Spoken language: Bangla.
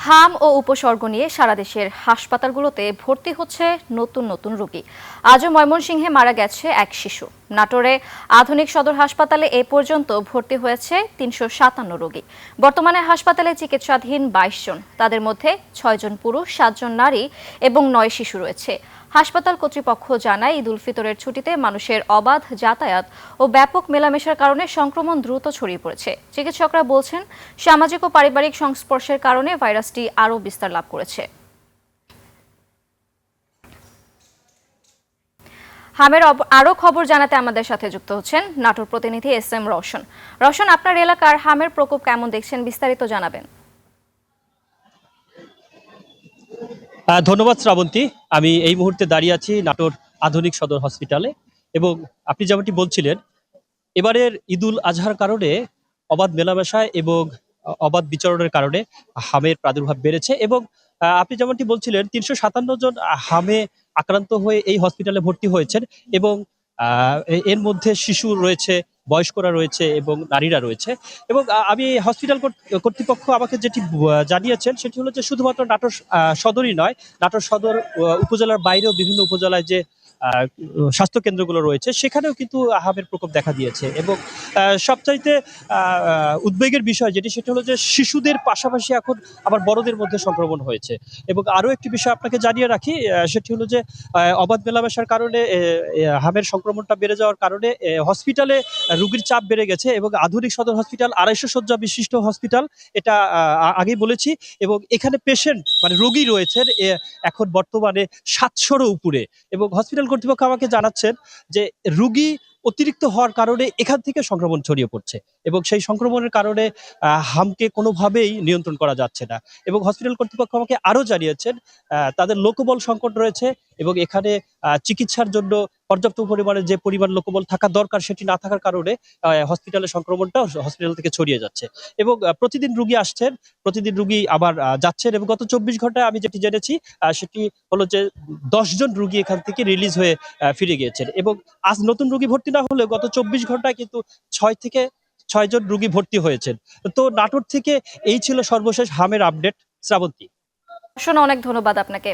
হাম ও উপসর্গ নিয়ে সারা দেশের হাসপাতালগুলোতে ভর্তি হচ্ছে নতুন নতুন রোগী। আজও ময়মনসিংহে মারা গেছে এক শিশু। নাটোরে আধুনিক সদর হাসপাতালে এ পর্যন্ত ভর্তি হয়েছে ৩৫৭ রোগী। বর্তমানে হাসপাতালে চিকিৎসাধীন ২২ জন, তাদের মধ্যে ৬ জন পুরুষ, ৭ জন নারী এবং ৯ শিশু রয়েছে। হাসপাতাল কর্তৃপক্ষ জানায়, ঈদ উল ফিতরের ছুটিতে মানুষের অবাধ যাতায়াত ও ব্যাপক মেলামেশার কারণে সংক্রমণ দ্রুত ছড়িয়ে পড়েছে। চিকিৎসকরা বলছেন, সামাজিক ও পারিবারিক সংস্পর্শের কারণে ভাইরাসটি আরও বিস্তার লাভ করেছে। হামের আরও খবর জানাতে আমাদের সাথে যুক্ত হচ্ছেন নাটোর প্রতিনিধি SM রওশন। রওশন, আপনার এলাকার হামের প্রকোপ কেমন দেখছেন, বিস্তারিত জানাবেন। ধন্যবাদ শ্রাবন্তী। আমি এই মুহূর্তে দাঁড়িয়ে আছি নাটোর আধুনিক সদর হসপিটালে এবং আপনি যেমনটি বলছিলেন, এবারের ঈদুল আজহার কারণে অবাধ মেলামেশায় এবং অবাধ বিচরণের কারণে হামের প্রাদুর্ভাব বেড়েছে এবং আপনি যেমনটি বলছিলেন ৩৫৭ জন হামে আক্রান্ত হয়ে এই হসপিটালে ভর্তি হয়েছেন এবং এর মধ্যে শিশু রয়েছে, বয়স্করা রয়েছে এবং নারীরা রয়েছে। এবং আমি হসপিটাল কর্তৃপক্ষ আমাকে যেটি জানিয়েছেন সেটি হলো যে শুধুমাত্র নাটোর সদরই নয়, নাটোর সদর উপজেলার বাইরেও বিভিন্ন উপজেলায় যে স্বাস্থ্য কেন্দ্রগুলো রয়েছে সেখানেও কিন্তু হামের প্রকোপ দেখা দিয়েছে এবং সবচাইতে উদ্বেগের বিষয় যেটি, সেটা হলো যে শিশুদের পাশাপাশি এখন আবার বড়দের মধ্যে সংক্রমণ হয়েছে। এবং আরও একটি বিষয় আপনাকে জানিয়ে রাখি, সেটি হলো যে অবাধ মেলামেশার কারণে হামের সংক্রমণটা বেড়ে যাওয়ার কারণে হসপিটালে রোগীর চাপ বেড়ে গেছে এবং আধুনিক সদর হসপিটাল ২৫০ শয্যা বিশিষ্ট হসপিটাল, এটা আগেই বলেছি। এবং এখানে পেশেন্ট মানে রোগী রয়েছেন এখন বর্তমানে ৭০০-রও উপরে। এবং হসপিটাল কর্তৃপক্ষ আমাকে জানাচ্ছেন যে রোগী অতিরিক্ত হওয়ার কারণে এখান থেকে সংক্রমণ ছড়িয়ে পড়ছে এবং সেই সংক্রমণের কারণে হামকে কোনোভাবেই নিয়ন্ত্রণ করা যাচ্ছে না। এবং হসপিটাল কর্তৃপক্ষ আমাকে আরও জানিয়েছেন তাদের লোকবল সংকট রয়েছে এবং এখানে চিকিৎসার জন্য পর্যাপ্ত পরিমাণে যে পরিমাণ লোকবল থাকা দরকার সেটি না থাকার কারণে হসপিটালের সংক্রমণটা হসপিটাল থেকে ছড়িয়ে যাচ্ছে। এবং প্রতিদিন রোগী আসছেন, প্রতিদিন রোগী আবার যাচ্ছেন এবং গত ২৪ ঘন্টায় আমি যেটি জেনেছি সেটি হলো যে ১০ জন রোগী এখান থেকে রিলিজ হয়ে ফিরে গিয়েছেন। এবং আজ নতুন রোগী ভর্তি না হলেও গত ২৪ ঘন্টায় কিন্তু ৬ জন রোগী ভর্তি হয়েছেন। তো নাটোর থেকে এই ছিল সর্বশেষ হামের আপডেট। শ্রাবন্তী, অনেক ধন্যবাদ আপনাকে।